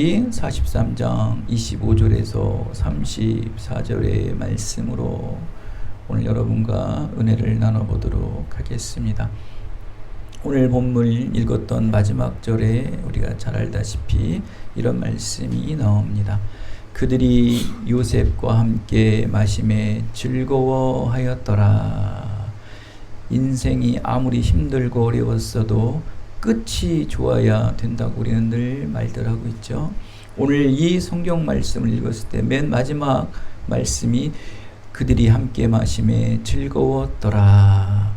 43장 25절에서 34절의 말씀으로 오늘 여러분과 은혜를 나눠보도록 하겠습니다. 오늘 본문 읽었던 마지막 절에 우리가 잘 알다시피 이런 말씀이 나옵니다. 그들이 요셉과 함께 마심에 즐거워하였더라. 인생이 아무리 힘들고 어려웠어도 끝이 좋아야 된다고 우리는 늘 말들 하고 있죠. 오늘 이 성경 말씀을 읽었을 때 맨 마지막 말씀이 그들이 함께 마심에 즐거웠더라.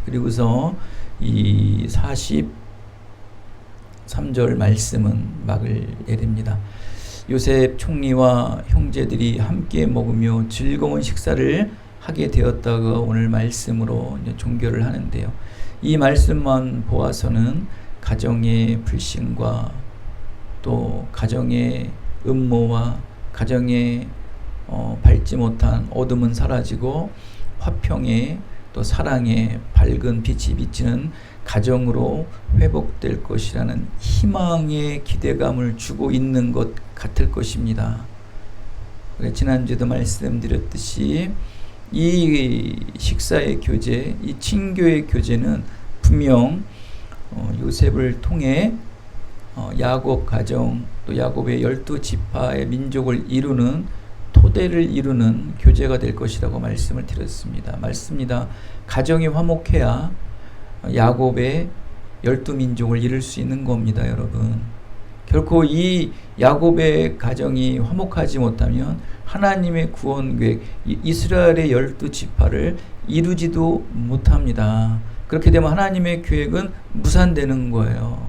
그리고서 이 43절 말씀은 막을 내립니다. 요셉 총리와 형제들이 함께 먹으며 즐거운 식사를 하게 되었다가 오늘 말씀으로 종교를 하는데요. 이 말씀만 보아서는 가정의 불신과 또 가정의 음모와 가정의 밝지 못한 어둠은 사라지고 화평의 또 사랑의 밝은 빛이 비치는 가정으로 회복될 것이라는 희망의 기대감을 주고 있는 것 같을 것입니다. 지난주에도 말씀드렸듯이 이 식사의 교제, 이 친교의 교제는 분명 요셉을 통해 야곱 가정 또 야곱의 12지파의 민족을 이루는 토대를 이루는 교제가 될 것이라고 말씀을 드렸습니다. 맞습니다. 가정이 화목해야 야곱의 12민족을 이룰 수 있는 겁니다, 여러분. 결코 이 야곱의 가정이 화목하지 못하면 하나님의 구원 계획, 이스라엘의 12지파를 이루지도 못합니다. 그렇게 되면 하나님의 계획은 무산되는 거예요.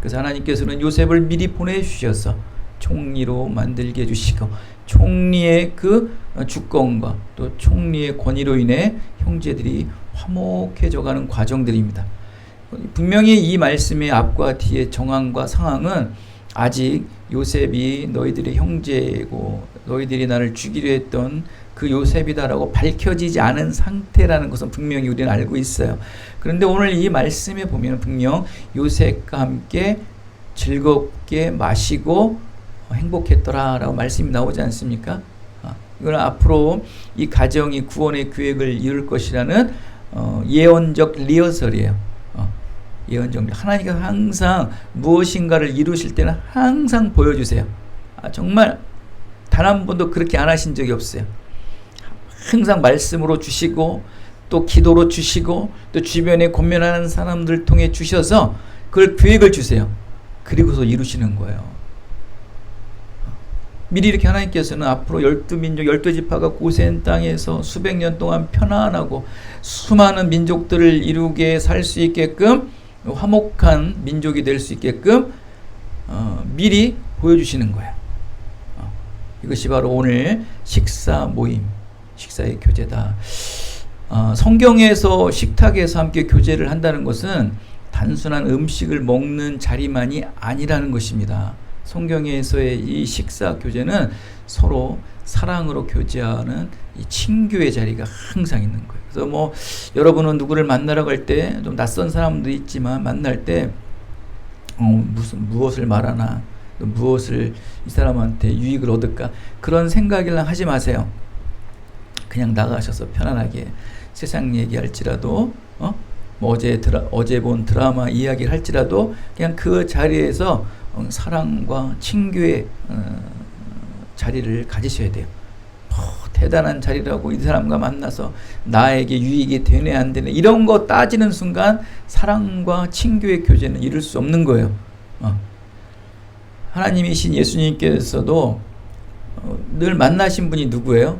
그래서 하나님께서는 요셉을 미리 보내주셔서 총리로 만들게 해주시고 총리의 그 주권과 또 총리의 권위로 인해 형제들이 화목해져가는 과정들입니다. 분명히 이 말씀의 앞과 뒤의 정황과 상황은 아직 요셉이 너희들의 형제고 너희들이 나를 죽이려 했던 그 요셉이다라고 밝혀지지 않은 상태라는 것은 분명히 우리는 알고 있어요. 그런데 오늘 이 말씀에 보면 분명 요셉과 함께 즐겁게 마시고 행복했더라라고 말씀이 나오지 않습니까? 이건 앞으로 이 가정이 구원의 계획을 이룰 것이라는 예언적 리허설이에요. 예언적 하나님께서 항상 무엇인가를 이루실 때는 항상 보여주세요. 정말 단 한 번도 그렇게 안 하신 적이 없어요. 항상 말씀으로 주시고 또 기도로 주시고 또 주변에 권면하는 사람들 통해 주셔서 그걸 계획을 주세요. 그리고서 이루시는 거예요. 미리 이렇게 하나님께서는 앞으로 12민족 12지파가 고센 땅에서 수백 년 동안 편안하고 수많은 민족들을 이루게 살 수 있게끔 화목한 민족이 될 수 있게끔 미리 보여주시는 거예요. 이것이 바로 오늘 식사 모임, 식사의 교제다. 성경에서 식탁에서 함께 교제를 한다는 것은 단순한 음식을 먹는 자리만이 아니라는 것입니다. 성경에서의 이 식사 교제는 서로 사랑으로 교제하는 이 친교의 자리가 항상 있는 거예요. 그래서 뭐 여러분은 누구를 만나러 갈 때 좀 낯선 사람도 있지만 만날 때 무엇을 말하나 또 무엇을 이 사람한테 유익을 얻을까 그런 생각을 하지 마세요. 그냥 나가셔서 편안하게 세상 얘기할지라도 뭐 어제 본 드라마 이야기를 할지라도 그냥 그 자리에서 사랑과 친교의 자리를 가지셔야 돼요. 대단한 자리라고 이 사람과 만나서 나에게 유익이 되네 안 되네 이런 거 따지는 순간 사랑과 친교의 교제는 이룰 수 없는 거예요. 하나님이신 예수님께서도 늘 만나신 분이 누구예요?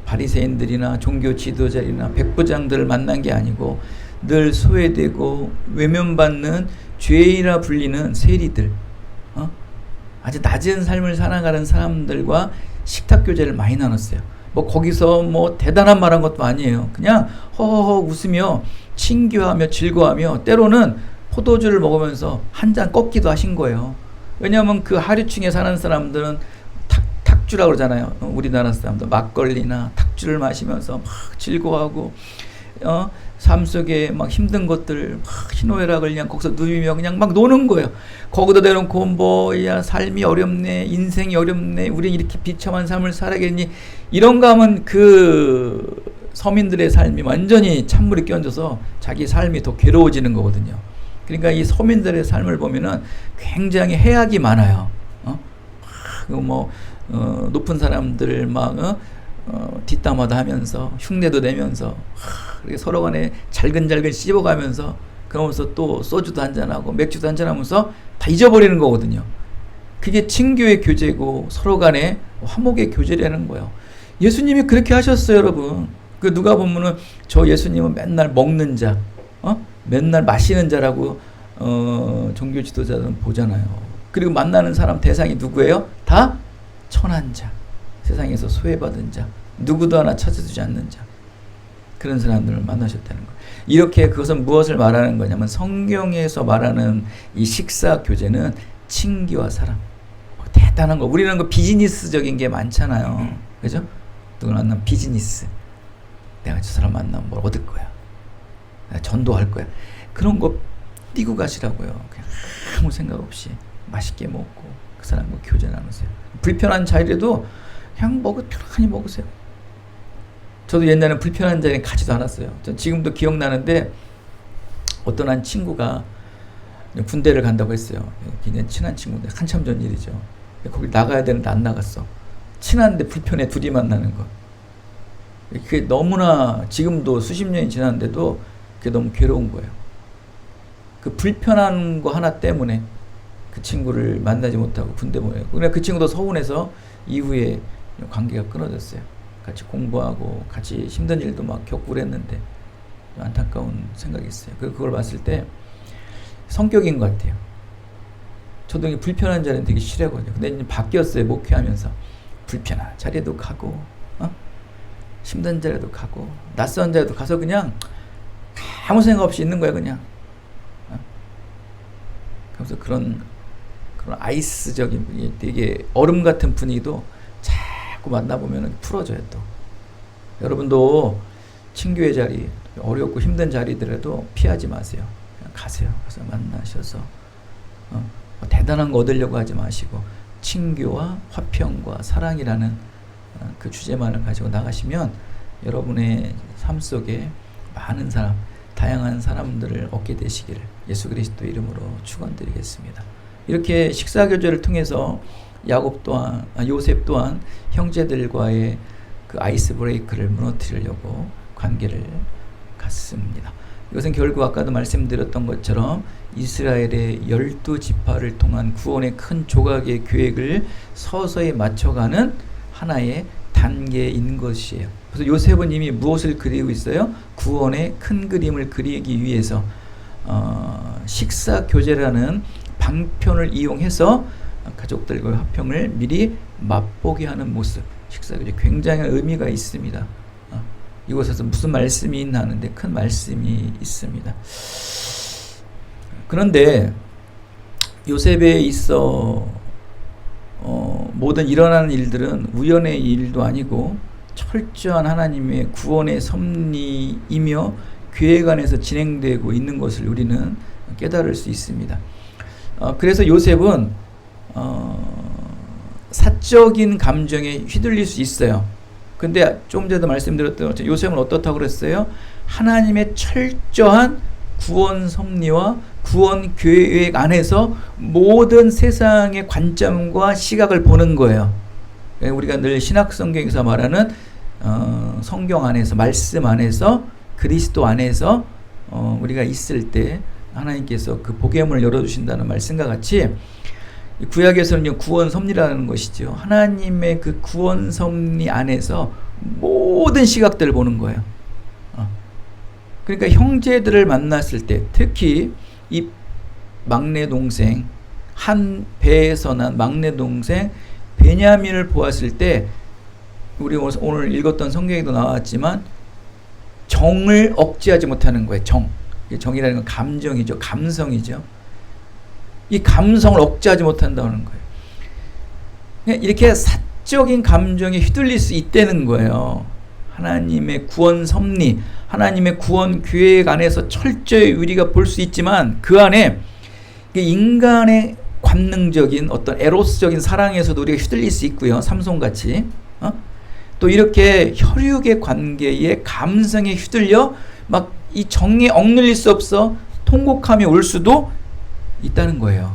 바리새인들이나 종교 지도자들이나 백부장들을 만난 게 아니고 늘 소외되고 외면받는 죄인이라 불리는 세리들, 아주 낮은 삶을 살아가는 사람들과 식탁 교제를 많이 나눴어요. 뭐 거기서 뭐 대단한 말한 것도 아니에요. 그냥 허허허 웃으며 친교하며 즐거워하며 때로는 포도주를 먹으면서 한 잔 꺾기도 하신 거예요. 왜냐하면 그 하류층에 사는 사람들은 탁주라고 그러잖아요. 우리나라 사람들 막걸리나 탁주를 마시면서 막 즐거워하고 삶 속에 막 힘든 것들, 막 희노애락을 그냥 거기서 누비며 그냥 막 노는 거예요. 거기다 대놓고 뭐야 삶이 어렵네, 인생이 어렵네, 우린 이렇게 비참한 삶을 살아야겠니, 이런 거 하면 그 서민들의 삶이 완전히 찬물이 끼얹어서 자기 삶이 더 괴로워지는 거거든요. 그러니까 이 서민들의 삶을 보면은 굉장히 해악이 많아요. 높은 사람들 막 뒷담화도 하면서 흉내도 내면서 서로 간에 잘근잘근 씹어가면서, 그러면서 또 소주도 한잔하고 맥주도 한잔하면서 다 잊어버리는 거거든요. 그게 친교의 교제고 서로 간에 화목의 교제라는 거예요. 예수님이 그렇게 하셨어요, 여러분. 그 누가 보면은 저 예수님은 맨날 먹는 자, 맨날 마시는 자라고 종교 지도자들은 보잖아요. 그리고 만나는 사람 대상이 누구예요? 다 천한 자, 세상에서 소외받은 자, 누구도 하나 찾아주지 않는 자, 그런 사람들을 만나셨다는 거예요. 이렇게 그것은 무엇을 말하는 거냐면, 성경에서 말하는 이 식사 교제는 친기와 사랑, 대단한 거. 우리는 그 비즈니스적인 게 많잖아요, 그죠? 누구나 만나면 비즈니스, 내가 저 사람 만나면 뭘 얻을 거야, 내가 전도할 거야, 그런 거 띄고 가시라고요. 그냥 아무 생각 없이 맛있게 먹고 그 사람과 교제 나누세요. 불편한 자리에도 그냥 편안히 먹으세요. 저도 옛날에는 불편한 자리에 가지도 않았어요. 전 지금도 기억나는데, 어떤 한 친구가 군대를 간다고 했어요. 굉장히 친한 친구인데, 한참 전 일이죠. 거기 나가야 되는데 안 나갔어. 친한데 불편해, 둘이 만나는 거. 그게 너무나, 지금도 수십 년이 지났는데도 그게 너무 괴로운 거예요. 그 불편한 거 하나 때문에 그 친구를 만나지 못하고 군대 보내고, 그러니까 그 친구도 서운해서 이후에 관계가 끊어졌어요. 같이 공부하고 같이 힘든 일도 막 겪고 그랬는데 안타까운 생각이 있어요. 그걸 봤을 때 성격인 것 같아요. 저도 불편한 자리는 되게 싫어하거든요. 근데 이제 바뀌었어요. 목회하면서 불편한 자리에도 가고, 힘든 자리에도 가고, 낯선 자리에도 가서 그냥 아무 생각 없이 있는 거야, 그냥. 그래서 그런 아이스적인, 되게 얼음 같은 분위기도 자꾸 만나보면 풀어져요. 또 여러분도 친교의 자리, 어렵고 힘든 자리들에도 피하지 마세요. 그냥 가세요. 그래서 만나셔서 대단한 거 얻으려고 하지 마시고, 친교와 화평과 사랑이라는 그 주제만을 가지고 나가시면 여러분의 삶 속에 많은 사람, 다양한 사람들을 얻게 되시기를 예수 그리스도 이름으로 축원드리겠습니다. 이렇게 식사교제를 통해서 요셉 또한 형제들과의 그 아이스 브레이크를 무너뜨리려고 관계를 갖습니다. 이것은 결국 아까도 말씀드렸던 것처럼 이스라엘의 12지파를 통한 구원의 큰 조각의 계획을 서서히 맞춰가는 하나의 단계인 것이에요. 그래서 요셉은 이미 무엇을 그리고 있어요? 구원의 큰 그림을 그리기 위해서 식사교제라는 방편을 이용해서 가족들과의 화평을 미리 맛보게 하는 모습, 식사교제 굉장히 의미가 있습니다. 이곳에서 무슨 말씀이 있나 하는데 큰 말씀이 있습니다. 그런데 요셉에 있어 모든 일어나는 일들은 우연의 일도 아니고 철저한 하나님의 구원의 섭리이며 계획 안에서 진행되고 있는 것을 우리는 깨달을 수 있습니다. 그래서 요셉은 사적인 감정에 휘둘릴 수 있어요. 근데 조금 전에도 말씀드렸던 것처럼 요셉은 어떻다고 그랬어요? 하나님의 철저한 구원 섭리와 구원 계획 안에서 모든 세상의 관점과 시각을 보는 거예요. 우리가 늘 신약 성경에서 말하는 성경 안에서, 말씀 안에서, 그리스도 안에서 우리가 있을 때 하나님께서 그 보게 문을 열어주신다는 말씀과 같이 구약에서는 구원 섭리라는 것이죠. 하나님의 그 구원 섭리 안에서 모든 시각들을 보는 거예요. 그러니까 형제들을 만났을 때, 특히 이 막내 동생, 한 배에서 난 막내 동생 베냐민을 보았을 때, 우리 오늘 읽었던 성경에도 나왔지만 정을 억제하지 못하는 거예요. 정이라는 건 감정이죠. 감성이죠. 이 감성을 억제하지 못한다는 거예요. 이렇게 사적인 감정에 휘둘릴 수 있다는 거예요. 하나님의 구원 섭리, 하나님의 구원 계획 안에서 철저히 우리가 볼 수 있지만 그 안에 인간의 관능적인 어떤 에로스적인 사랑에서도 우리가 휘둘릴 수 있고요. 삼손같이. 또 이렇게 혈육의 관계에 감성에 휘둘려 막 이 정에 억눌릴 수 없어 통곡함이 올 수도 있다는 거예요.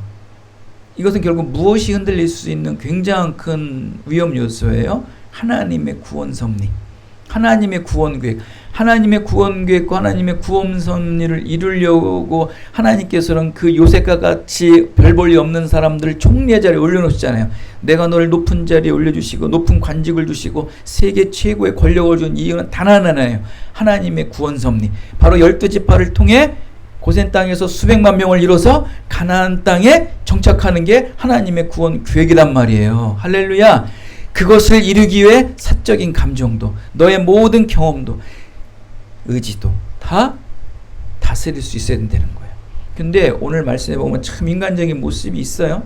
이것은 결국 무엇이 흔들릴 수 있는 굉장히 큰 위험 요소예요. 하나님의 구원 섭리, 하나님의 구원 계획, 하나님의 구원 계획과 하나님의 구원 섭리를 이루려고 하나님께서는 그 요셉과 같이 별 볼 일 없는 사람들을 총리의 자리에 올려놓으시잖아요. 내가 너를 높은 자리에 올려주시고 높은 관직을 주시고 세계 최고의 권력을 준 이유는 단 하나예요. 하나님의 구원 섭리. 바로 12지파를 통해 고센 땅에서 수백만 명을 이뤄서 가나안 땅에 정착하는 게 하나님의 구원 계획이란 말이에요. 할렐루야. 그것을 이루기 위해 사적인 감정도, 너의 모든 경험도, 의지도 다 다스릴 수 있어야 된다는 거예요. 근데 오늘 말씀해 보면 참 인간적인 모습이 있어요.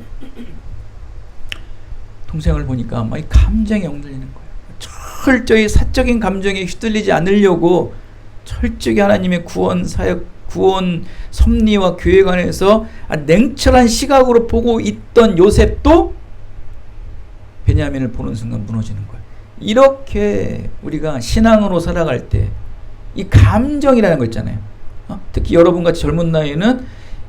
동생을 보니까 막 감정에 억눌리는 거예요. 철저히 사적인 감정에 휘둘리지 않으려고 철저히 하나님의 구원 사역, 구원 섭리와 계획 안에서 냉철한 시각으로 보고 있던 요셉도 베냐민을 보는 순간 무너지는 거예요. 이렇게 우리가 신앙으로 살아갈 때 이 감정이라는 거 있잖아요. 특히 여러분같이 젊은 나이에는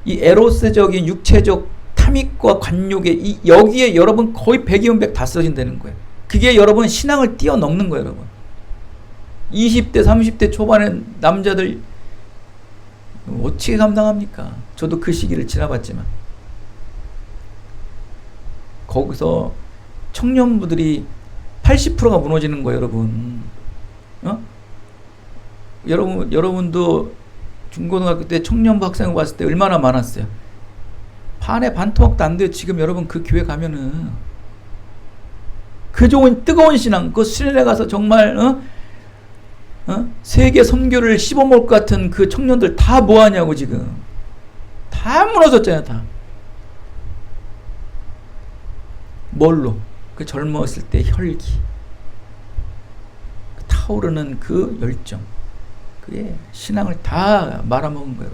이 에로스적인 육체적 탐닉과 관욕에 여기에 여러분 거의 100이면 100 다 쓰러진다는 거예요. 그게 여러분 신앙을 뛰어넘는 거예요. 여러분 20대 30대 초반의 남자들 어떻게 감당합니까? 저도 그 시기를 지나봤지만 거기서 청년부들이 80%가 무너지는 거예요. 여러분도 중고등학교 때 청년부 학생을 봤을 때 얼마나 많았어요. 반에 반토막도 안 돼요. 지금 여러분 그 교회 가면은 그 좋은 뜨거운 신앙, 그 수련회 가서 정말 세계 선교를 씹어먹을 것 같은 그 청년들 다 뭐하냐고 지금. 다 무너졌잖아요. 다. 뭘로? 그 젊었을 때 혈기, 그 타오르는 그 열정, 그게 신앙을 다 말아먹은 거예요.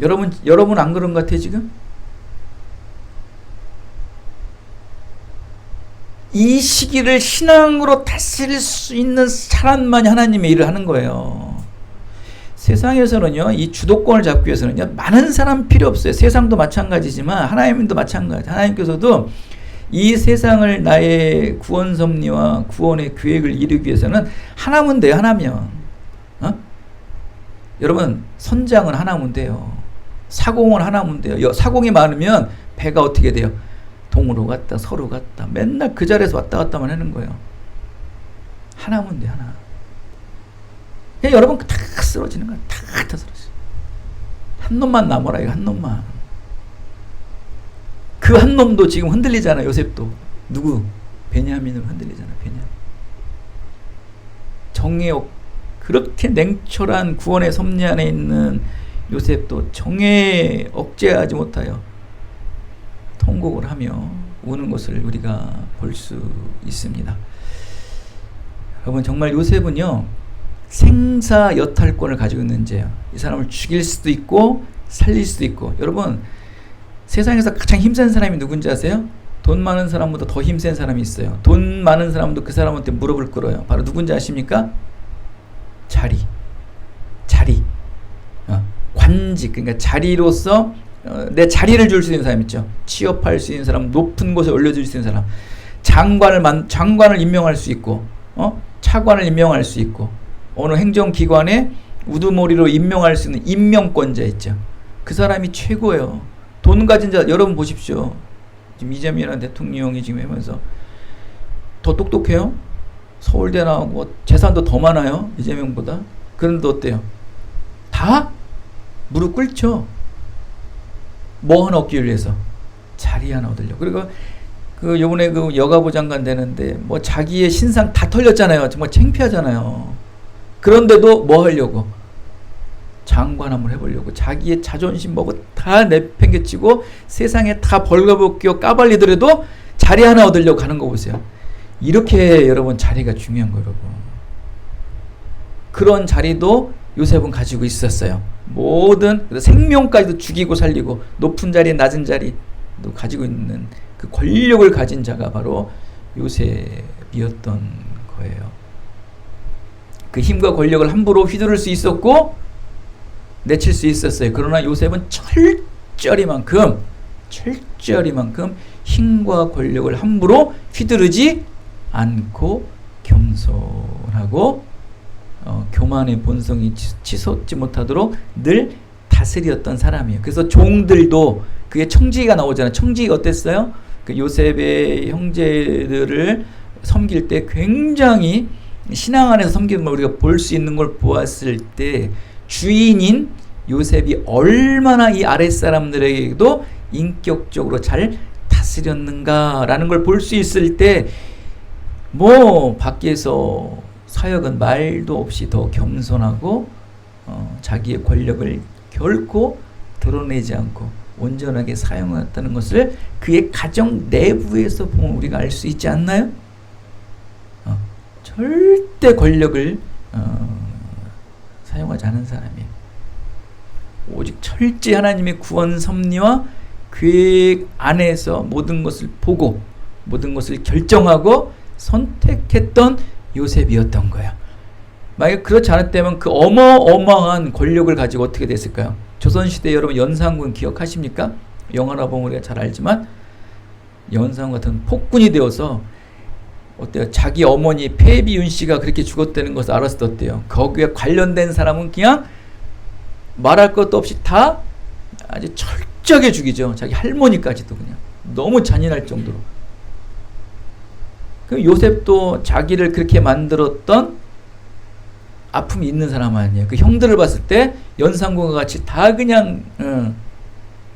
여러분 안 그런 것 같아요 지금? 이 시기를 신앙으로 다스릴 수 있는 사람만이 하나님의 일을 하는 거예요. 세상에서는요, 이 주도권을 잡기 위해서는요, 많은 사람 필요 없어요. 세상도 마찬가지지만 하나님도 마찬가지. 하나님께서도 이 세상을 나의 구원 섭리와 구원의 계획을 이루기 위해서는 하나면 돼요. 하나면. 여러분 선장은 하나면 돼요. 사공은 하나면 돼요. 사공이 많으면 배가 어떻게 돼요? 동으로 갔다 서로 갔다 맨날 그 자리에서 왔다 갔다만 하는 거예요. 하나면 돼. 하나. 그냥 여러분 다 쓰러지는 거야. 다 쓰러져. 한 놈만 남아라. 이거 한 놈만. 그 한 놈도 지금 흔들리잖아요. 요셉도. 누구? 베냐민으로 흔들리잖아요. 베냐민. 정의 그렇게 냉철한 구원의 섭리 안에 있는 요셉도 정에 억제하지 못하여 통곡을 하며 우는 것을 우리가 볼 수 있습니다. 여러분 정말 요셉은요 생사 여탈권을 가지고 있는 자예요. 이 사람을 죽일 수도 있고 살릴 수도 있고. 여러분 세상에서 가장 힘센 사람이 누군지 아세요? 돈 많은 사람보다 더 힘센 사람이 있어요. 돈 많은 사람도 그 사람한테 무릎을 꿇어요. 바로 누군지 아십니까? 자리, 관직, 그러니까 자리로서 내 자리를 줄 수 있는 사람 있죠. 취업할 수 있는 사람, 높은 곳에 올려줄 수 있는 사람, 장관을 임명할 수 있고, 차관을 임명할 수 있고, 어느 행정기관에 우두머리로 임명할 수 있는 임명권자 있죠. 그 사람이 최고예요. 돈 가진 자, 여러분 보십시오. 지금 이재명이라는 대통령이 지금 하면서 더 똑똑해요. 서울대 나오고 재산도 더 많아요. 이재명보다. 그런데 어때요? 다 무릎 꿇죠. 뭐 하나 얻기 위해서? 자리 하나 얻으려고. 그리고 그 요번에 그 여가부 장관 되는데 뭐 자기의 신상 다 털렸잖아요. 정말 창피하잖아요. 그런데도 뭐 하려고? 장관 한번 해보려고. 자기의 자존심 뭐고 다 내팽개치고 세상에 다 벌거벗겨 까발리더라도 자리 하나 얻으려고 하는 거 보세요. 이렇게 여러분 자리가 중요한 거라고. 그런 자리도 요셉은 가지고 있었어요. 모든 생명까지도 죽이고 살리고 높은 자리 낮은 자리도 가지고 있는 그 권력을 가진 자가 바로 요셉이었던 거예요. 그 힘과 권력을 함부로 휘두를 수 있었고 내칠 수 있었어요. 그러나 요셉은 철저리만큼 힘과 권력을 함부로 휘두르지 않고 겸손하고 교만의 본성이 치솟지 못하도록 늘 다스렸던 사람이에요. 그래서 종들도 그게 청지기가 나오잖아요. 청지기가 어땠어요? 그 요셉의 형제들을 섬길 때 굉장히 신앙 안에서 섬기는 걸 우리가 볼 수 있는 걸 보았을 때 주인인 요셉이 얼마나 이 아랫사람들에게도 인격적으로 잘 다스렸는가라는 걸 볼 수 있을 때 뭐 밖에서 사역은 말도 없이 더 겸손하고 자기의 권력을 결코 드러내지 않고 온전하게 사용했다는 것을 그의 가정 내부에서 보면 우리가 알 수 있지 않나요? 절대 권력을 사용하지 않은 사람이에요. 오직 철저히 하나님의 구원 섭리와 계획 안에서 모든 것을 보고 모든 것을 결정하고 선택했던 요셉이었던 거예요. 만약 그렇지 않았다면 그 어마어마한 권력을 가지고 어떻게 됐을까요? 조선시대 여러분 연산군 기억하십니까? 영화나 보면 우리가 잘 알지만 연산군 같은 폭군이 되어서 어때요? 자기 어머니 패비윤 씨가 그렇게 죽었다는 것을 알았을 때 어때요? 거기에 관련된 사람은 그냥 말할 것도 없이 다 아주 철저하게 죽이죠. 자기 할머니까지도 그냥 너무 잔인할 정도로. 그 요셉도 자기를 그렇게 만들었던 아픔이 있는 사람 아니에요. 그 형들을 봤을 때 연산군과 같이 다 그냥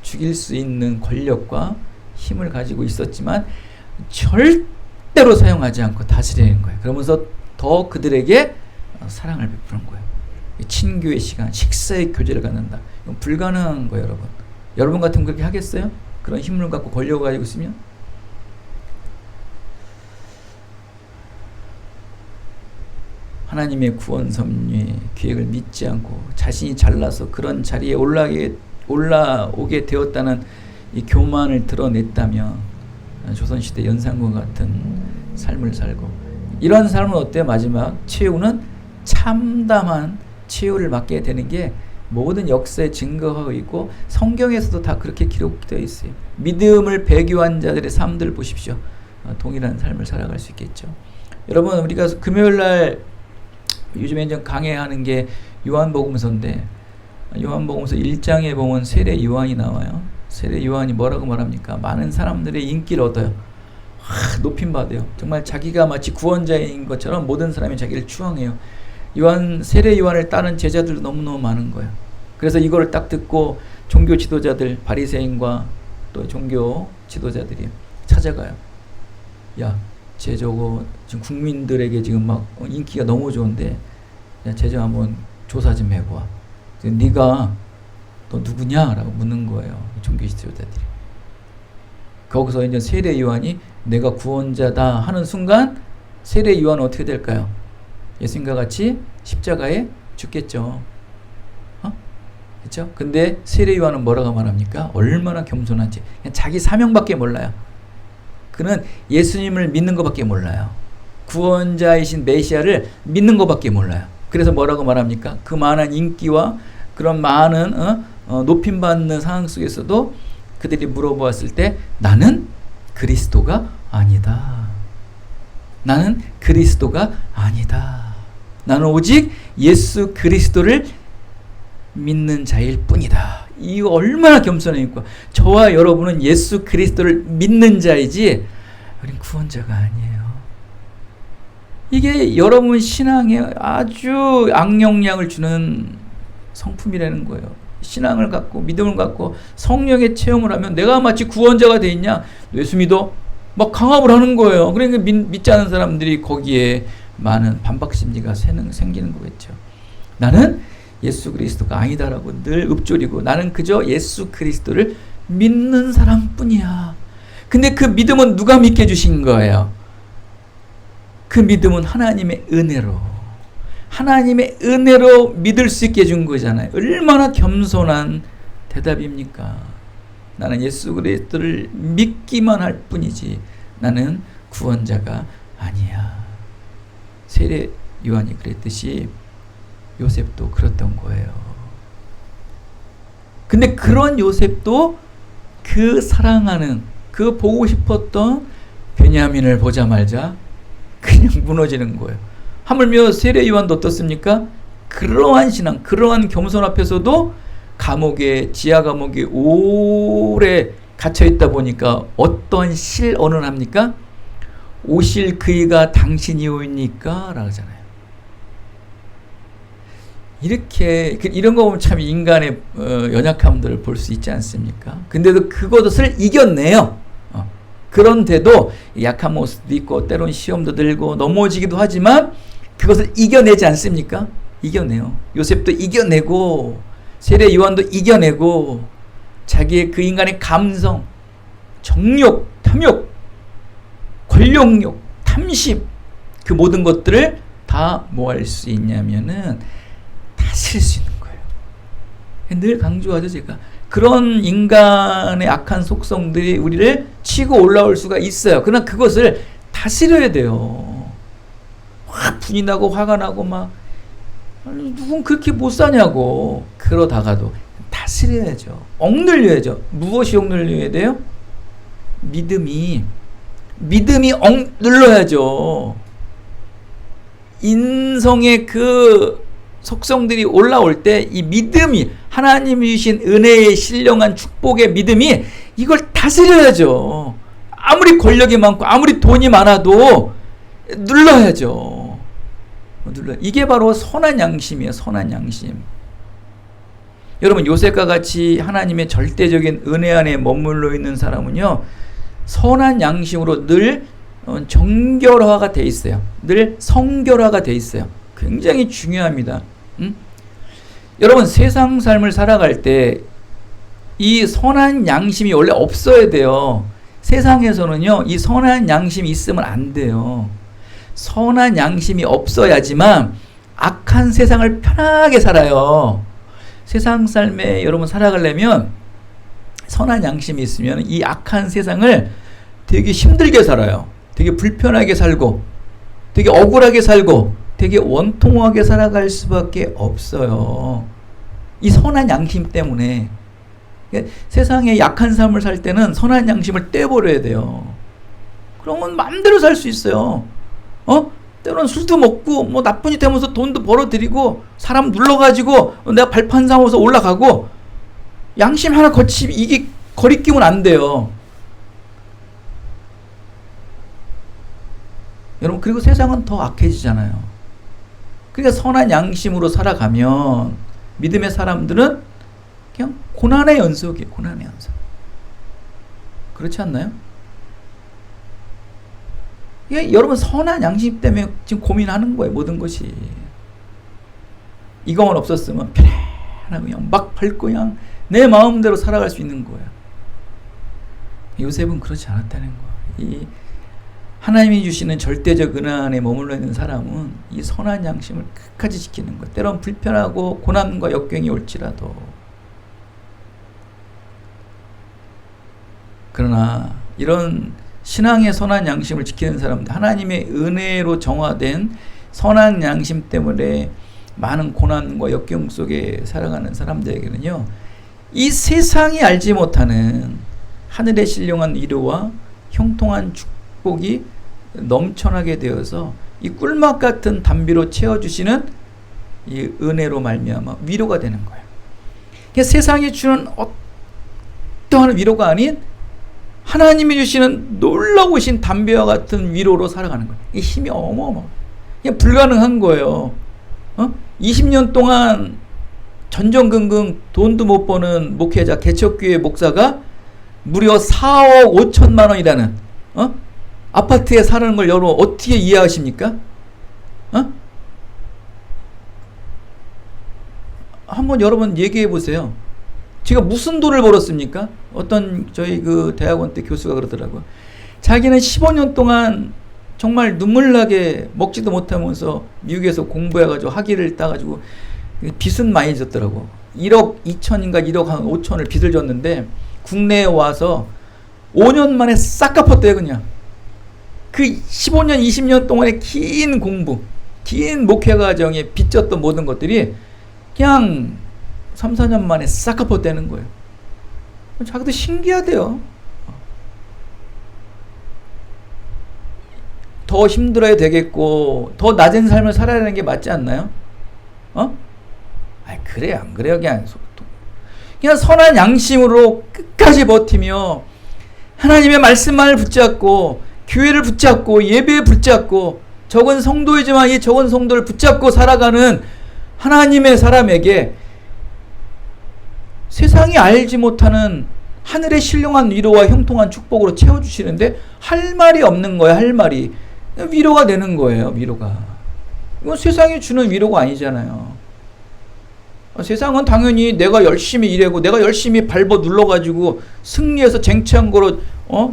죽일 수 있는 권력과 힘을 가지고 있었지만 절대로 사용하지 않고 다스리는 거예요. 그러면서 더 그들에게 사랑을 베푸는 거예요. 친교의 시간, 식사의 교제를 갖는다. 이건 불가능한 거예요, 여러분. 여러분 같으면 그렇게 하겠어요? 그런 힘을 갖고 권력을 가지고 있으면? 하나님의 구원 섭리 계획을 믿지 않고 자신이 잘나서 그런 자리에 올라오게 되었다는 이 교만을 드러냈다면 조선시대 연산군 같은 삶을 살고 이런 삶은 어때요? 마지막 최후는 참담한 최후를 맞게 되는 게 모든 역사에 증거하고 있고 성경에서도 다 그렇게 기록되어 있어요. 믿음을 배교한 자들의 삶들을 보십시오. 동일한 삶을 살아갈 수 있겠죠. 여러분 우리가 금요일날 요즘에 좀 강해하는 게 요한복음서인데 요한복음서 1장에 보면 세례 요한이 나와요. 세례 요한이 뭐라고 말합니까? 많은 사람들의 인기를 얻어요. 높임받아요. 정말 자기가 마치 구원자인 것처럼 모든 사람이 자기를 추앙해요. 세례 요한을 따른 제자들도 너무너무 많은 거예요. 그래서 이거를 딱 듣고 종교 지도자들, 바리새인과 또 종교 지도자들이 찾아가요. 야, 쟤 저거 지금 국민들에게 지금 막 인기가 너무 좋은데 야, 쟤 좀 한번 조사 좀 해봐. 네가 너 누구냐? 라고 묻는 거예요. 종교 지도자들이. 거기서 이제 세례 요한이 내가 구원자다 하는 순간 세례 요한은 어떻게 될까요? 예수님과 같이 십자가에 죽겠죠. 그렇죠? 근데 세례 요한은 뭐라고 말합니까? 얼마나 겸손한지. 그냥 자기 사명밖에 몰라요. 그는 예수님을 믿는 것밖에 몰라요. 구원자이신 메시아를 믿는 것밖에 몰라요. 그래서 뭐라고 말합니까? 그 많은 인기와 그런 많은 높임받는 상황 속에서도 그들이 물어보았을 때 나는 그리스도가 아니다. 나는 그리스도가 아니다. 나는 오직 예수 그리스도를 믿는 자일 뿐이다. 이거 얼마나 겸손하니까. 저와 여러분은 예수 그리스도를 믿는 자이지 우린 구원자가 아니에요. 이게 여러분 신앙에 아주 악영향을 주는 성품이라는 거예요. 신앙을 갖고 믿음을 갖고 성령의 체험을 하면 내가 마치 구원자가 돼 있냐? 예수 믿어? 막 강압을 하는 거예요. 그러니까 믿지 않은 사람들이 거기에 많은 반박 심리가 생기는 거겠죠. 나는 예수 그리스도가 아니다라고 늘 읊조리고 나는 그저 예수 그리스도를 믿는 사람뿐이야. 근데 그 믿음은 누가 믿게 해주신 거예요? 그 믿음은 하나님의 은혜로 하나님의 은혜로 믿을 수 있게 해준 거잖아요. 얼마나 겸손한 대답입니까? 나는 예수 그리스도를 믿기만 할 뿐이지 나는 구원자가 아니야. 세례 요한이 그랬듯이 요셉도 그랬던 거예요. 근데 그런 요셉도 그 사랑하는, 그 보고 싶었던 베냐민을 보자마자 그냥 무너지는 거예요. 하물며 세례 요한도 어떻습니까? 그러한 신앙, 그러한 겸손 앞에서도 감옥에, 지하 감옥에 오래 갇혀 있다 보니까 어떤 실언을 합니까? 오실 그이가 당신이오니까 라고 하잖아요. 이렇게 이런 거 보면 참 인간의 연약함들을 볼 수 있지 않습니까? 근데도 그것을 이겨내요. 그런데도 약한 모습도 있고 때론 시험도 들고 넘어지기도 하지만 그것을 이겨내지 않습니까? 이겨내요. 요셉도 이겨내고 세례 요한도 이겨내고 자기의 그 인간의 감성, 정욕, 탐욕, 권력욕, 탐심 그 모든 것들을 다 뭐 할 수 있냐면은 다스릴 수 있는 거예요. 늘 강조하죠 제가. 그런 인간의 악한 속성들이 우리를 치고 올라올 수가 있어요. 그러나 그것을 다스려야 돼요. 확 분이 나고 화가 나고 막 누군 그렇게 못 사냐고 그러다가도 다스려야죠. 억눌려야죠. 무엇이 억눌려야 돼요? 믿음이 억눌러야죠. 인성의 그 속성들이 올라올 때 이 믿음이 하나님이 주신 은혜의 신령한 축복의 믿음이 이걸 다스려야죠. 아무리 권력이 많고 아무리 돈이 많아도 눌러야죠. 이게 바로 선한 양심이에요. 선한 양심. 여러분 요셉과 같이 하나님의 절대적인 은혜 안에 머물러 있는 사람은요 선한 양심으로 늘 정결화가 돼 있어요. 늘 성결화가 돼 있어요. 굉장히 중요합니다. 여러분 세상 삶을 살아갈 때 이 선한 양심이 원래 없어야 돼요. 세상에서는요 이 선한 양심이 있으면 안 돼요. 선한 양심이 없어야지만 악한 세상을 편하게 살아요. 세상 삶에 여러분 살아가려면 선한 양심이 있으면 이 악한 세상을 되게 힘들게 살아요. 되게 불편하게 살고 되게 억울하게 살고 되게 원통하게 살아갈 수밖에 없어요. 이 선한 양심 때문에. 세상에 약한 삶을 살 때는 선한 양심을 떼버려야 돼요. 그러면 마음대로 살 수 있어요. 때로는 술도 먹고 뭐 나쁜 짓 하면서 돈도 벌어들이고 사람 눌러가지고 내가 발판 삼아서 올라가고 양심 하나 이게 거리끼면 안 돼요. 여러분 그리고 세상은 더 악해지잖아요. 그러니까 선한 양심으로 살아가면 믿음의 사람들은 그냥 고난의 연속이에요. 고난의 연속. 그렇지 않나요? 여러분 선한 양심 때문에 지금 고민하는 거예요. 모든 것이. 이거만 없었으면 편안하고 그냥 막 밟고 그냥 내 마음대로 살아갈 수 있는 거예요. 요셉은 그렇지 않았다는 거예요. 이 하나님이 주시는 절대적 은혜 안에 머물러 있는 사람은 이 선한 양심을 끝까지 지키는 거예요. 때론 불편하고 고난과 역경이 올지라도. 그러나 이런 신앙의 선한 양심을 지키는 사람들, 하나님의 은혜로 정화된 선한 양심 때문에 많은 고난과 역경 속에 살아가는 사람들에게는요, 이 세상이 알지 못하는 하늘의 신령한 위로와 형통한 축복이 넘쳐나게 되어서 이 꿀맛 같은 담비로 채워주시는 이 은혜로 말미암아 위로가 되는 거예요. 세상이 주는 어떠한 위로가 아닌 하나님이 주시는 놀라우신 담배와 같은 위로로 살아가는 거예요. 이 힘이 어마어마. 그냥 불가능한 거예요. 20년 동안 전전긍긍 돈도 못 버는 목회자 개척교회 목사가 무려 4억 5천만 원이라는 아파트에 사는 걸 여러분 어떻게 이해하십니까? 한번 여러분 얘기해 보세요. 제가 무슨 돈을 벌었습니까? 어떤 저희 그 대학원 때 교수가 그러더라고요. 자기는 15년 동안 정말 눈물나게 먹지도 못하면서 미국에서 공부해가지고 학위를 따가지고 빚은 많이 졌더라고. 1억 2천인가 1억 한 5천을 빚을 졌는데 국내에 와서 5년 만에 싹 갚았대요. 그냥 그 15년 20년 동안의 긴 공부, 긴 목회 과정에 빚졌던 모든 것들이 그냥 3, 4년 만에 싹 갚았다는 거예요. 자기도 신기하대요. 더 힘들어야 되겠고 더 낮은 삶을 살아야 하는 게 맞지 않나요? 그래요 안 그래요? 그냥 선한 양심으로 끝까지 버티며 하나님의 말씀만을 붙잡고 교회를 붙잡고 예배에 붙잡고 적은 성도이지만 이 적은 성도를 붙잡고 살아가는 하나님의 사람에게 세상이 알지 못하는 하늘의 신령한 위로와 형통한 축복으로 채워주시는데 할 말이 없는 거야. 할 말이. 위로가 되는 거예요. 위로가. 이건 세상이 주는 위로가 아니잖아요. 세상은 당연히 내가 열심히 일하고 내가 열심히 밟아 눌러가지고 승리해서 쟁취한 거로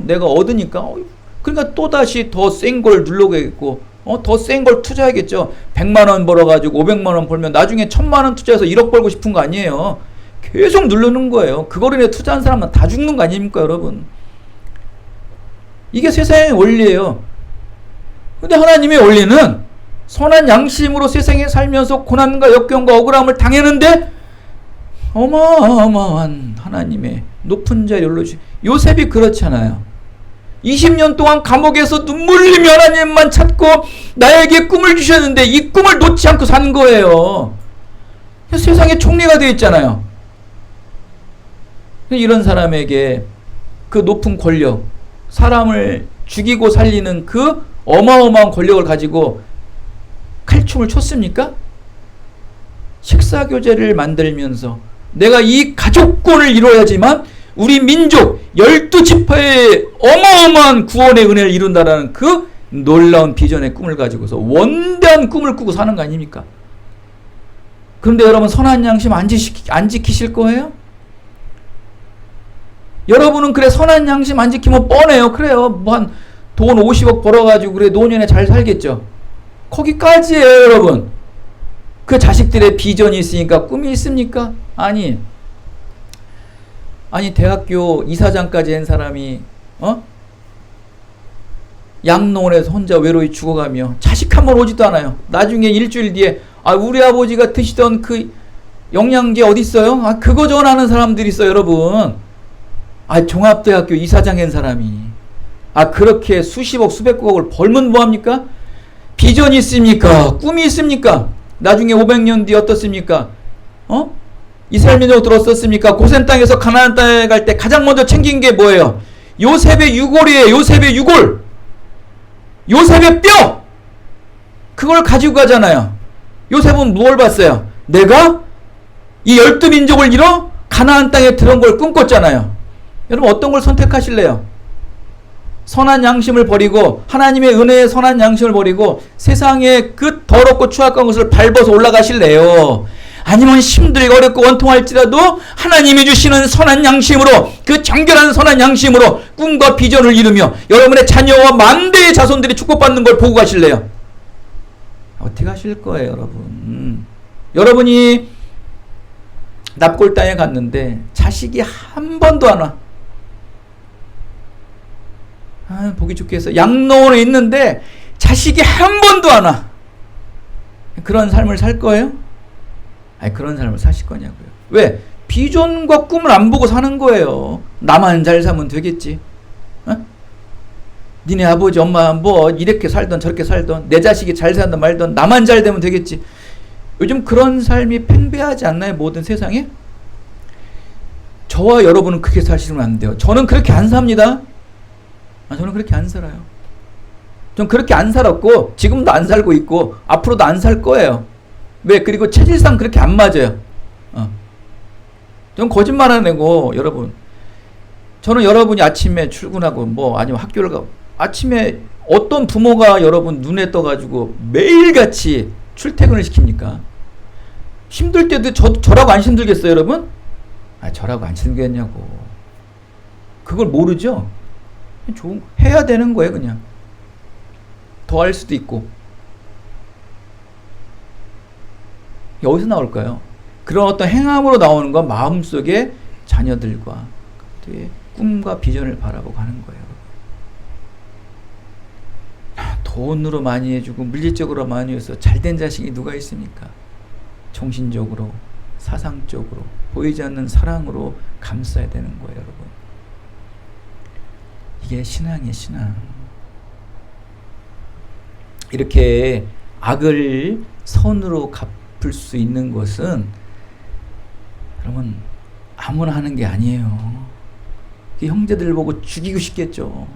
내가 얻으니까 그러니까 또다시 더 센 걸 누르겠고 더 센 걸 투자하겠죠. 100만 원 벌어가지고 500만 원 벌면 나중에 1000만 원 투자해서 1억 벌고 싶은 거 아니에요. 계속 누르는 거예요. 그거로 인해 투자한 사람은 다 죽는 거 아닙니까 여러분. 이게 세상의 원리예요. 근데 하나님의 원리는 선한 양심으로 세상에 살면서 고난과 역경과 억울함을 당했는데 어마어마한 하나님의 높은 자리에 올려주시. 요셉이 그렇잖아요. 20년 동안 감옥에서 눈물 흘리며 하나님만 찾고 나에게 꿈을 주셨는데 이 꿈을 놓지 않고 산 거예요. 세상에 총리가 되어 있잖아요. 이런 사람에게 그 높은 권력, 사람을 죽이고 살리는 그 어마어마한 권력을 가지고 칼춤을 췄습니까? 식사교제를 만들면서 내가 이 가족권을 이루어야지만 우리 민족 12지파의 어마어마한 구원의 은혜를 이룬다라는 그 놀라운 비전의 꿈을 가지고서 원대한 꿈을 꾸고 사는 거 아닙니까? 그런데 여러분 선한 양심 안 지키실 거예요? 여러분은 그래 선한 양심 안 지키면 뻔해요. 그래요. 뭐 한 돈 50억 벌어가지고 그래 노년에 잘 살겠죠. 거기까지예요 여러분. 그 자식들의 비전이 있으니까 꿈이 있습니까? 아니 대학교 이사장까지 한 사람이 양로원에서 혼자 외로이 죽어가며 자식 한 번 오지도 않아요. 나중에 일주일 뒤에 우리 아버지가 드시던 그 영양제 어디 있어요? 그거 전하는 사람들이 있어요 여러분. 종합대학교 이사장 한 사람이 그렇게 수십억 수백억을 벌면 뭐합니까? 비전이 있습니까? 꿈이 있습니까? 나중에 500년 뒤에 어떻습니까? 이스라엘 민족들 어떻습니까? 고센 땅에서 가나안 땅에 갈 때 가장 먼저 챙긴 게 뭐예요? 요셉의 유골이에요. 요셉의 유골. 요셉의 뼈. 그걸 가지고 가잖아요. 요셉은 뭘 봤어요? 내가 이 12민족을 이뤄 가나안 땅에 들어온 걸 꿈꿨잖아요. 여러분 어떤 걸 선택하실래요? 선한 양심을 버리고 하나님의 은혜의 선한 양심을 버리고 세상의 그 더럽고 추악한 것을 밟아서 올라가실래요? 아니면 힘들고 어렵고 원통할지라도 하나님이 주시는 선한 양심으로 그 정결한 선한 양심으로 꿈과 비전을 이루며 여러분의 자녀와 만대의 자손들이 축복받는 걸 보고 가실래요? 어떻게 하실 거예요 여러분? 여러분이 납골 땅에 갔는데 자식이 한 번도 안 와. 보기 좋게 해서 양로원에 있는데 자식이 한 번도 안 와. 그런 삶을 살 거예요? 그런 삶을 사실 거냐고요. 왜? 비전과 꿈을 안 보고 사는 거예요. 나만 잘 살면 되겠지. 니네 아버지 엄마 뭐 이렇게 살던 저렇게 살던 내 자식이 잘 살던 말던 나만 잘 되면 되겠지. 요즘 그런 삶이 팽배하지 않나요? 모든 세상에? 저와 여러분은 그렇게 사시면 안 돼요. 저는 그렇게 안 삽니다. 저는 그렇게 안 살아요. 전 그렇게 안 살았고 지금도 안 살고 있고 앞으로도 안 살 거예요. 왜? 그리고 체질상 그렇게 안 맞아요. 전 거짓말 안 하고 여러분 저는 여러분이 아침에 출근하고 뭐 아니면 학교를 가고 아침에 어떤 부모가 여러분 눈에 떠가지고 매일같이 출퇴근을 시킵니까? 힘들 때도 저라고 안 힘들겠어요 여러분? 저라고 안 힘들겠냐고. 그걸 모르죠? 해야 되는 거예요 그냥. 더할 수도 있고. 어디서 나올까요? 그런 어떤 행함으로 나오는 건 마음속에 자녀들과 꿈과 비전을 바라보고 하는 거예요. 돈으로 많이 해주고 물질적으로 많이 해서 잘된 자식이 누가 있습니까? 정신적으로, 사상적으로, 보이지 않는 사랑으로 감싸야 되는 거예요, 여러분. 이게 신앙이에요, 신앙. 이렇게 악을 선으로 갚을 수 있는 것은 여러분 아무나 하는 게 아니에요. 형제들 보고 죽이고 싶겠죠.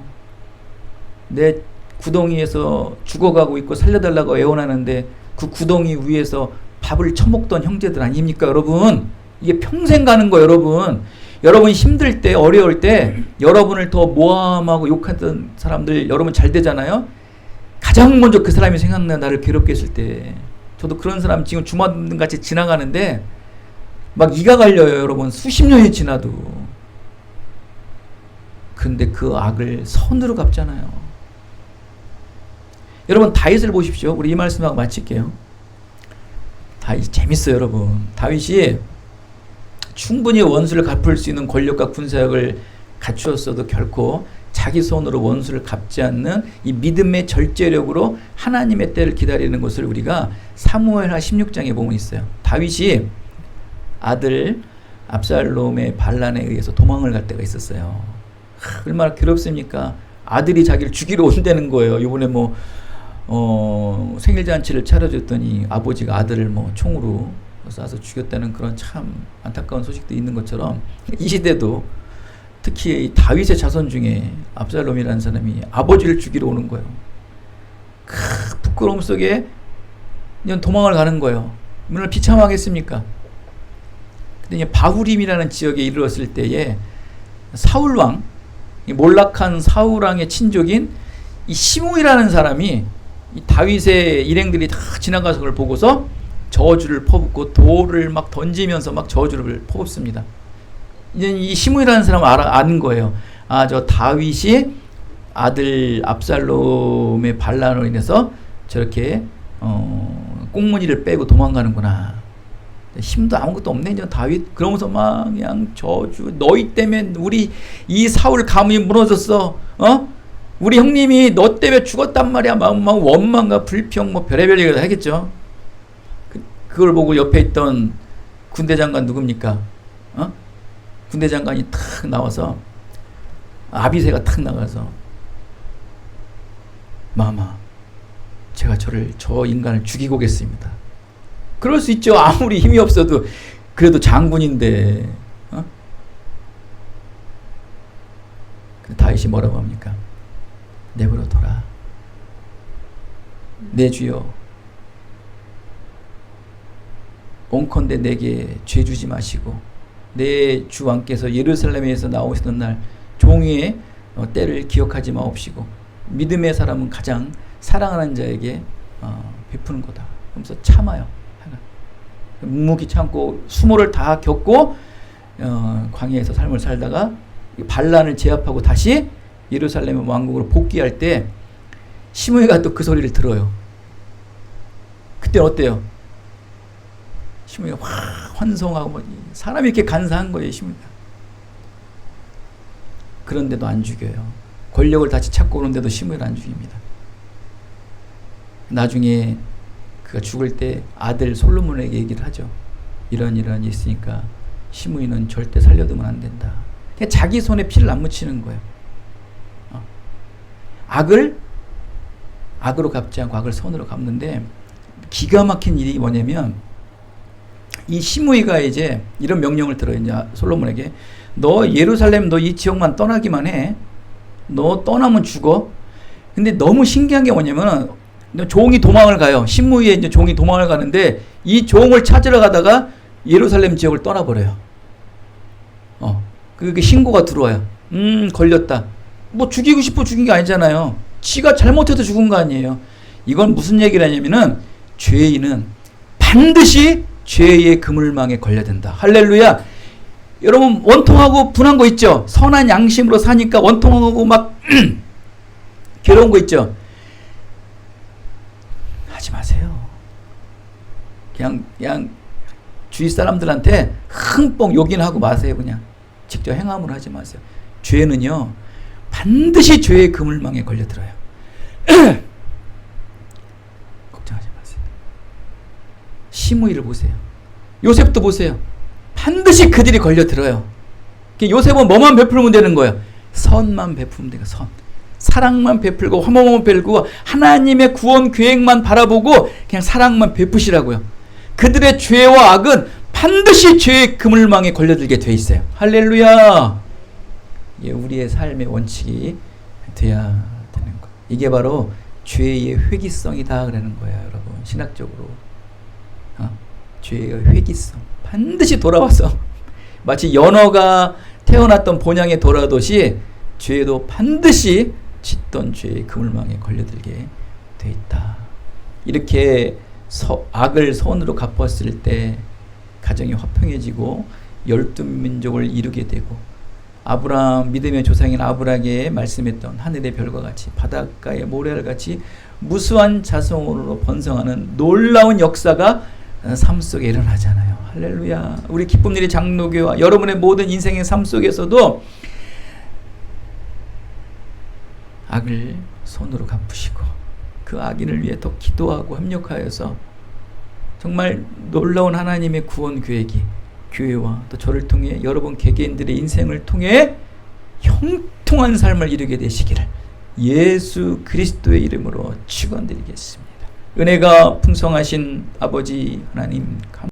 내 구덩이에서 죽어가고 있고 살려달라고 애원하는데 그 구덩이 위에서 밥을 처먹던 형제들 아닙니까, 여러분? 이게 평생 가는 거예요, 여러분. 여러분 힘들 때, 어려울 때 여러분을 더 모함하고 욕하던 사람들 여러분 잘 되잖아요. 가장 먼저 그 사람이 생각나, 나를 괴롭게 했을 때. 저도 그런 사람 지금 주마등같이 지나가는데 막 이가 갈려요, 여러분. 수십 년이 지나도. 근데 그 악을 선으로 갚잖아요. 여러분 다윗을 보십시오. 우리 이 말씀하고 마칠게요. 다윗 재밌어요, 여러분. 다윗이 충분히 원수를 갚을 수 있는 권력과 군사력을 갖추었어도 결코 자기 손으로 원수를 갚지 않는 이 믿음의 절제력으로 하나님의 때를 기다리는 것을 우리가 사무엘하 16장에 보면 있어요. 다윗이 아들 압살롬의 반란에 의해서 도망을 갈 때가 있었어요. 얼마나 괴롭습니까? 아들이 자기를 죽이러 온다는 거예요. 이번에 생일잔치를 차려줬더니 아버지가 아들을 총으로 쏴서 죽였다는 그런 참 안타까운 소식도 있는 것처럼 이 시대도 특히 이 다윗의 자손 중에 압살롬이라는 사람이 아버지를 죽이러 오는 거예요. 부끄러움 속에 그냥 도망을 가는 거예요. 물론 비참하겠습니까? 근데 바후림이라는 지역에 이르렀을 때에 사울왕, 이 몰락한 사울왕의 친족인 이 시므이라는 사람이 이 다윗의 일행들이 다 지나가서 그걸 보고서 저주를 퍼붓고 돌을 막 던지면서 막 저주를 퍼붓습니다. 이제 이 시므이라는 사람은 아는 거예요. 저 다윗이 아들 압살롬의 반란으로 인해서 저렇게 꽁무니를 빼고 도망가는구나. 힘도 아무것도 없네 이제 다윗. 그러면서 막 그냥 저주, 너희 때문에 우리 이 사울 가문이 무너졌어. 우리 형님이 너 때문에 죽었단 말이야. 막 원망과 불평 별의별 얘기를 하겠죠. 그걸 보고 옆에 있던 군대 장관 누굽니까? 군대 장관이 탁 나와서 아비새가 탁 나가서 마마, 제가 저 인간을 죽이고 오겠습니다. 그럴 수 있죠. 아무리 힘이 없어도 그래도 장군인데. 다윗이 뭐라고 합니까? 내버려둬라. 내 주여, 온컨대 내게 죄 주지 마시고 내 주 왕께서 예루살렘에서 나오시던 날 종의 때를 기억하지 마옵시고 믿음의 사람은 가장 사랑하는 자에게 베푸는 거다. 그러면서 참아요. 묵묵히 참고 수모를 다 겪고 광야에서 삶을 살다가 반란을 제압하고 다시 예루살렘 왕국으로 복귀할 때 시므이가 또 그 소리를 들어요. 그때 어때요? 시므이가 확 환성하고 사람이 이렇게 간사한 거예요, 시므이가. 그런데도 안 죽여요. 권력을 다시 찾고 오는데도 시므이를 안 죽입니다. 나중에 그가 죽을 때 아들 솔로몬에게 얘기를 하죠. 이런 일이 있으니까 시므이는 절대 살려두면 안 된다. 그냥 자기 손에 피를 안 묻히는 거예요. 악으로 갚지 않고 악을 선으로 갚는데 기가 막힌 일이 뭐냐면 이 시므이가 이제 이런 명령을 들어요. 이제 솔로몬에게 너 예루살렘 너 이 지역만 떠나기만 해. 너 떠나면 죽어. 근데 너무 신기한 게 뭐냐면 종이 도망을 가요. 시므이의 이제 종이 도망을 가는데 이 종을 찾으러 가다가 예루살렘 지역을 떠나버려요. 그게 신고가 들어와요. 걸렸다. 죽이고 싶어 죽인 게 아니잖아요. 지가 잘못해서 죽은 거 아니에요. 이건 무슨 얘기를 하냐면은 죄인은 반드시 죄의 그물망에 걸려야 된다. 할렐루야. 여러분 원통하고 분한 거 있죠. 선한 양심으로 사니까 원통하고 막 괴로운 거 있죠. 마세요. 그냥 주위 사람들한테 흥뻥 욕이나 하고 마세요. 그냥 직접 행함을 하지 마세요. 죄는요 반드시 죄의 그물망에 걸려들어요. 걱정하지 마세요. 시므이를 보세요. 요셉도 보세요. 반드시 그들이 걸려들어요. 요셉은 뭐만 베풀면 되는 거예요? 선만 베풀면 돼요. 선. 사랑만 베풀고 화목만 베풀고 하나님의 구원 계획만 바라보고 그냥 사랑만 베푸시라고요. 그들의 죄와 악은 반드시 죄의 그물망에 걸려들게 돼 있어요. 할렐루야. 이게 우리의 삶의 원칙이 돼야 되는 거. 이게 바로 죄의 회귀성이다 그러는 거예요, 여러분. 신학적으로 죄의 회귀성. 반드시 돌아와서 마치 연어가 태어났던 본향에 돌아오듯이 죄도 반드시 짓던 죄의 그물망에 걸려들게 돼 있다. 이렇게 악을 선으로 갚았을 때 가정이 화평해지고 12민족을 이루게 되고 아브라함 믿음의 조상인 아브라함에게 말씀했던 하늘의 별과 같이 바닷가의 모래알같이 무수한 자손으로 번성하는 놀라운 역사가 삶 속에 일어나잖아요. 할렐루야. 우리 기쁨일의 장로교와 여러분의 모든 인생의 삶 속에서도 악을 손으로 갚으시고 그 악인을 위해 더 기도하고 협력하여서 정말 놀라운 하나님의 구원 계획이 교회와 또 저를 통해 여러분 개개인들의 인생을 통해 형통한 삶을 이루게 되시기를 예수 그리스도의 이름으로 축원드리겠습니다. 은혜가 풍성하신 아버지 하나님